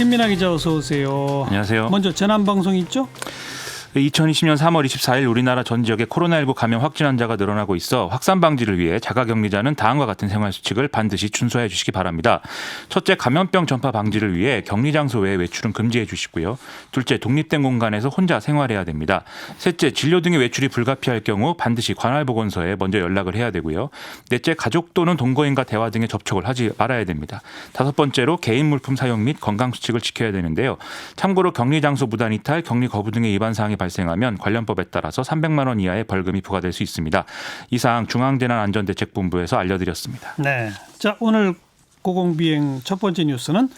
김민하 기자 어서 오세요. 안녕하세요. 먼저 재난방송 있죠? 2020년 3월 24일 우리나라 전 지역에 코로나19 감염 확진 환자가 늘어나고 있어 확산 방지를 위해 자가격리자는 다음과 같은 생활수칙을 반드시 준수해 주시기 바랍니다. 첫째, 감염병 전파 방지를 위해 격리 장소 외 외출은 금지해 주시고요. 둘째, 독립된 공간에서 혼자 생활해야 됩니다. 셋째, 진료 등의 외출이 불가피할 경우 반드시 관할보건소에 먼저 연락을 해야 되고요. 넷째, 가족 또는 동거인과 대화 등의 접촉을 하지 말아야 됩니다. 다섯 번째로 개인 물품 사용 및 건강수칙을 지켜야 되는데요. 참고로 격리 장소 무단 이탈, 격리 거부 등의 위반 사항이 발생하면 관련법에 따라서 300만 원 이하의 벌금이 부과될 수 있습니다. 이상 중앙재난안전대책본부에서 알려드렸습니다. 네. 자, 오늘 고공비행 첫 번째 뉴스는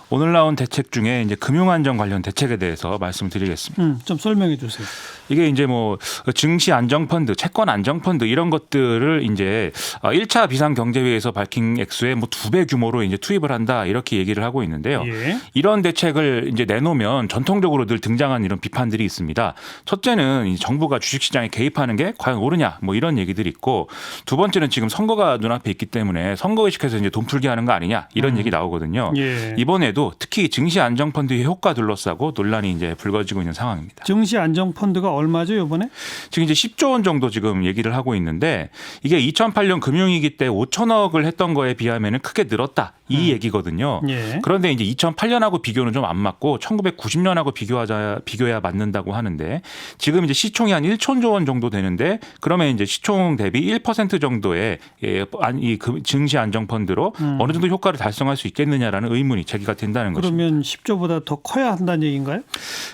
오늘 나온 대책 중에 이제 금융안전 관련 대책에 대해서 말씀드리겠습니다. 좀 설명해 주세요. 이게 이제 뭐 증시 안정펀드, 채권 안정펀드 이런 것들을 이제 1차 비상경제회의에서 밝힌 액수의 뭐 2배 규모로 이제 투입을 한다 이렇게 얘기를 하고 있는데요. 예. 이런 대책을 이제 내놓으면 전통적으로 늘 등장하는 이런 비판들이 있습니다. 첫째는 정부가 주식시장에 개입하는 게 과연 옳으냐 뭐 이런 얘기들이 있고, 두 번째는 지금 선거가 눈앞에 있기 때문에 선거 의식해서 이제 돈 풀기 하는 거 아니냐 이런 얘기 나오거든요. 예. 이번에도 특히 증시 안정펀드의 효과 둘러싸고 논란이 이제 불거지고 있는 상황입니다. 증시 안정펀드가 얼마죠 이번에? 지금 이제 10조 원 정도 지금 얘기를 하고 있는데, 이게 2008년 금융위기 때 5천억을 했던 거에 비하면 크게 늘었다 이 얘기거든요. 예. 그런데 이제 2008년하고 비교는 좀 안 맞고 1990년하고 비교해야 맞는다고 하는데, 지금 이제 시총이 한 1천조 원 정도 되는데, 그러면 이제 시총 대비 1% 정도의 이 증시 안정펀드로 어느 정도 효과를 달성할 수 있겠느냐라는 의문이 제기가 된다는 것입니다. 그러면 10조보다 더 커야 한다는 얘기인가요?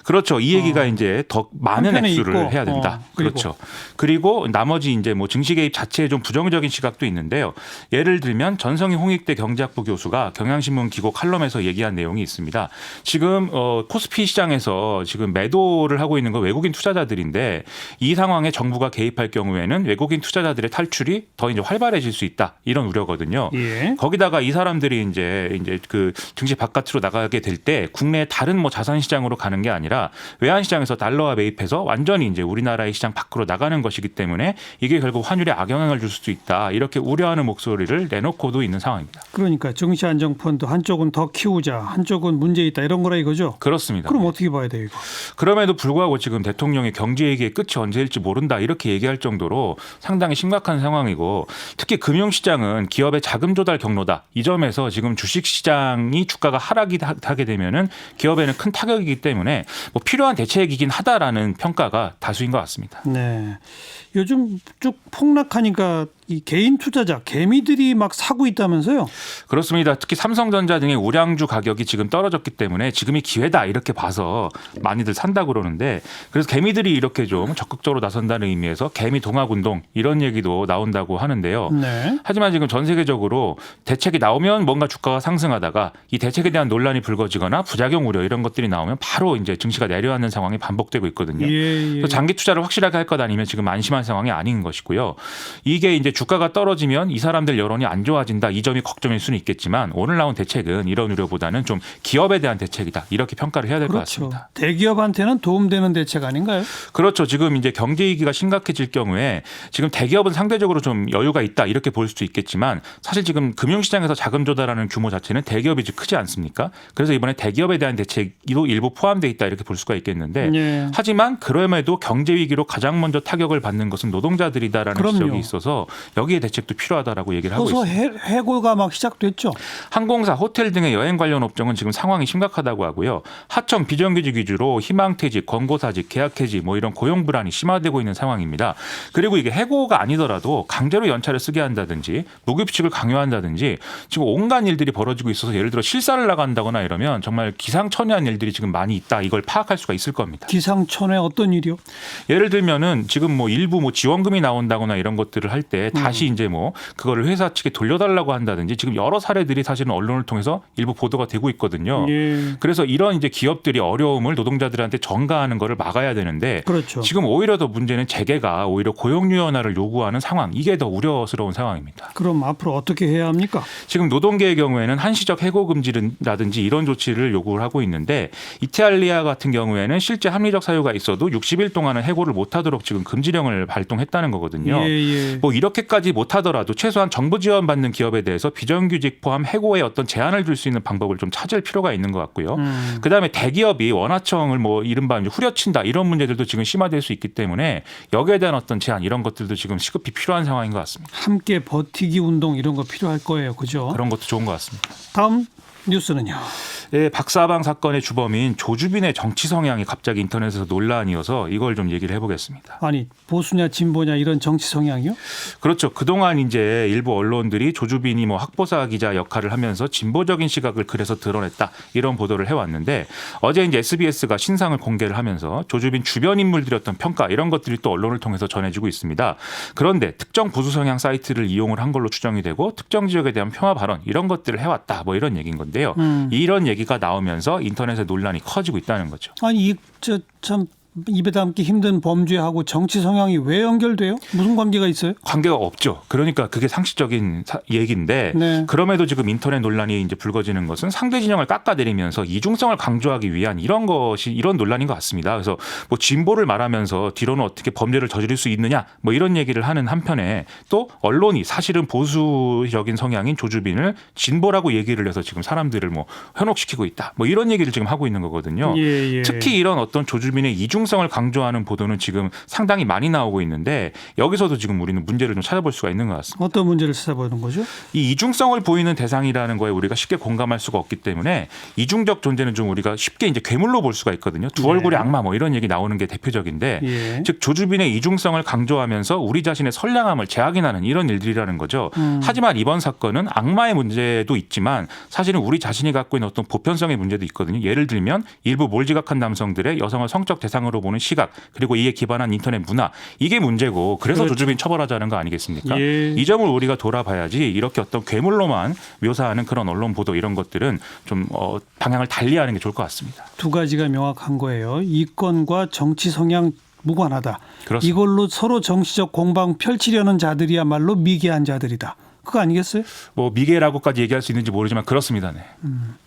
그렇죠. 이 얘기가 이제 더 많은 한편에 액수를 있고, 해야 된다. 그리고. 그렇죠. 그리고 나머지 이제 뭐 증시 개입 자체에 좀 부정적인 시각도 있는데요. 예를 들면 전성희 홍익대 경제학부 교수가 경향신문 기고 칼럼에서 얘기한 내용이 있습니다. 지금 코스피 시장에서 지금 매도를 하고 있는 건 외국인 투자자들인데, 이 상황에 정부가 개입할 경우에는 외국인 투자자들의 탈출이 더 이제 활발해질 수 있다 이런 우려거든요. 예. 거기다가 이 사람들이 이제 그 증시 바깥으로 나가게 될 때 국내 다른 뭐 자산 시장으로 가는 게 아니라 외환 시장에서 달러화 매입해서 완전히 이제 우리나라의 시장 밖으로 나가는 것이기 때문에 이게 결국 환율에 악영향을 줄 수도 있다 이렇게 우려하는 목소리를 내놓고도 있는 상황입니다. 그러니까 증시 안정펀드 한쪽은 더 키우자, 한쪽은 문제 있다 이런 거라 이거죠? 그렇습니다. 그럼 어떻게 봐야 돼요 이거? 그럼에도 불구하고 지금 대통령이 경제 얘기의 끝이 언제일지 모른다 이렇게 얘기할 정도로 상당히 심각한 상황이고, 특히 금융시장은 기업의 자금 조달 경로다. 이 점에서 지금 주식시장이 주가가 하락이 하게 되면은 기업에는 큰 타격이기 때문에 뭐 필요한 대책이긴 하다라는 평가가 다수인 것 같습니다. 네. 요즘 쭉 폭락하니까 이 개인 투자자 개미들이 막 사고 있다면서요? 그렇습니다. 특히 삼성전자 등의 우량주 가격이 지금 떨어졌기 때문에 지금이 기회다 이렇게 봐서 많이들 산다고 그러는데, 그래서 개미들이 이렇게 좀 적극적으로 나선다는 의미에서 개미 동학운동 이런 얘기도 나온다고 하는데요. 네. 하지만 지금 전 세계적으로 대책이 나오면 뭔가 주가가 상승하다가 이 대책에 대한 논란이 불거지거나 부작용 우려 이런 것들이 나오면 바로 이제 증시가 내려앉는 상황이 반복되고 있거든요. 예. 그래서 장기 투자를 확실하게 할 것 아니면 지금 안심한 상황이 아닌 것이고요. 이게 이제 주가가 떨어지면 이 사람들 여론이 안 좋아진다 이 점이 걱정일 수는 있겠지만, 오늘 나온 대책은 이런 우려보다는 좀 기업에 대한 대책이다 이렇게 평가를 해야 될 것 그렇죠. 같습니다. 대기업한테는 도움되는 대책 아닌가요? 그렇죠. 지금 이제 경제 위기가 심각해질 경우에 지금 대기업은 상대적으로 좀 여유가 있다 이렇게 볼 수도 있겠지만, 사실 지금 금융시장에서 자금 조달하는 규모 자체는 대기업이 크지 않습니까? 그래서 이번에 대기업에 대한 대책도 일부 포함되어 있다 이렇게 볼 수가 있겠는데, 예. 하지만 그럼에도 경제 위기로 가장 먼저 타격을 받는 것은 노동자들이다라는 그럼요. 지적이 있어서 여기에 대책도 필요하다라고 얘기를 하고 벌써 있습니다. 해고가 막 시작됐죠. 항공사, 호텔 등의 여행 관련 업종은 지금 상황이 심각하다고 하고요. 하청, 비정규직 위주로 희망퇴직, 권고사직, 계약해지 뭐 이런 고용 불안이 심화되고 있는 상황입니다. 그리고 이게 해고가 아니더라도 강제로 연차를 쓰게 한다든지 무급휴직을 강요한다든지 지금 온갖 일들이 벌어지고 있어서, 예를 들어 실사를 나간다거나 이러면 정말 기상천외한 일들이 지금 많이 있다 이걸 파악할 수가 있을 겁니다. 기상천외 어떤 일이요? 예를 들면은 지금 뭐 일부 뭐 지원금이 나온다거나 이런 것들을 할 때 다시 이제 뭐 그거를 회사 측에 돌려달라고 한다든지 지금 여러 사례들이 사실은 언론을 통해서 일부 보도가 되고 있거든요. 예. 그래서 이런 이제 기업들이 어려움을 노동자들한테 전가하는 거를 막아야 되는데, 그렇죠. 지금 오히려 더 문제는 재계가 오히려 고용 유연화를 요구하는 상황, 이게 더 우려스러운 상황입니다. 그럼 앞으로 어떻게 해야 합니까? 지금 노동계의 경우에는 한시적 해고 금지라든지 이런 조치를 요구를 하고 있는데, 이탈리아 같은 경우에는 실제 합리적 사유가 있어도 60일 동안은 해고를 못하도록 지금 금지령을 발동했다는 거거든요. 예. 뭐 이렇게 그렇게까지 못하더라도 최소한 정부 지원받는 기업에 대해서 비정규직 포함 해고에 어떤 제한을 줄 수 있는 방법을 좀 찾을 필요가 있는 것 같고요. 그다음에 대기업이 원하청을 뭐 이른바 이제 후려친다 이런 문제들도 지금 심화될 수 있기 때문에 여기에 대한 어떤 제한 이런 것들도 지금 시급히 필요한 상황인 것 같습니다. 함께 버티기 운동 이런 거 필요할 거예요. 그죠? 그런 것도 좋은 것 같습니다. 다음 뉴스는요. 예, 박사방 사건의 주범인 조주빈의 정치 성향이 갑자기 인터넷에서 논란이어서 이걸 좀 얘기를 해보겠습니다. 아니 보수냐 진보냐 이런 정치 성향이요? 그렇죠. 그동안 이제 일부 언론들이 조주빈이 뭐 학보사 기자 역할을 하면서 진보적인 시각을 그래서 드러냈다 이런 보도를 해왔는데 어제 이제 SBS가 신상을 공개를 하면서 조주빈 주변 인물들의 어떤 평가 이런 것들이 또 언론을 통해서 전해지고 있습니다. 그런데 특정 보수 성향 사이트를 이용을 한 걸로 추정이 되고 특정 지역에 대한 폄하 발언 이런 것들을 해왔다 뭐 이런 얘기인 건데요. 이런 얘기가 나오면서 인터넷에 논란이 커지고 있다는 거죠. 아니 참 입에 담기 힘든 범죄하고 정치 성향이 왜 연결돼요? 무슨 관계가 있어요? 관계가 없죠. 그러니까 그게 상식적인 얘기인데 네. 그럼에도 지금 인터넷 논란이 이제 불거지는 것은 상대 진영을 깎아내리면서 이중성을 강조하기 위한 이런 논란인 것 같습니다. 그래서 뭐 진보를 말하면서 뒤로는 어떻게 범죄를 저지를 수 있느냐 뭐 이런 얘기를 하는 한편에 또 언론이 사실은 보수적인 성향인 조주빈을 진보라고 얘기를 해서 지금 사람들을 뭐 현혹시키고 있다. 뭐 이런 얘기를 지금 하고 있는 거거든요. 예. 특히 이런 어떤 조주빈의 이중성을 강조하는 보도는 지금 상당히 많이 나오고 있는데 여기서도 지금 우리는 문제를 좀 찾아볼 수가 있는 것 같습니다. 어떤 문제를 찾아보는 거죠? 이 이중성을 보이는 대상이라는 거에 우리가 쉽게 공감할 수가 없기 때문에 이중적 존재는 좀 우리가 쉽게 이제 괴물로 볼 수가 있거든요. 두 얼굴의 악마 뭐 이런 얘기 나오는 게 대표적인데 예. 즉 조주빈의 이중성을 강조하면서 우리 자신의 선량함을 제약이나는 이런 일들이라는 거죠. 하지만 이번 사건은 악마의 문제도 있지만 사실은 우리 자신이 갖고 있는 어떤 보편성의 문제도 있거든요. 예를 들면 일부 몰지각한 남성들의 여성을 성적 대상으로 보는 시각 그리고 이에 기반한 인터넷 문화 이게 문제고 그래서 그렇죠. 조주빈 처벌하자는 거 아니겠습니까? 예. 이 점을 우리가 돌아봐야지 이렇게 어떤 괴물로만 묘사하는 그런 언론 보도 이런 것들은 좀 방향을 달리하는 게 좋을 것 같습니다. 두 가지가 명확한 거예요. 이권과 정치 성향 무관하다. 그렇습니다. 이걸로 서로 정치적 공방 펼치려는 자들이야말로 미개한 자들이다. 그거 아니겠어요? 뭐 미개라고까지 얘기할 수 있는지 모르지만 그렇습니다. 네.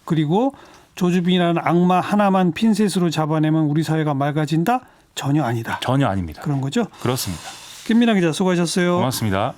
그리고 조주빈이라는 악마 하나만 핀셋으로 잡아내면 우리 사회가 맑아진다? 전혀 아니다. 전혀 아닙니다. 그런 거죠? 그렇습니다. 김민아 기자 수고하셨어요. 고맙습니다.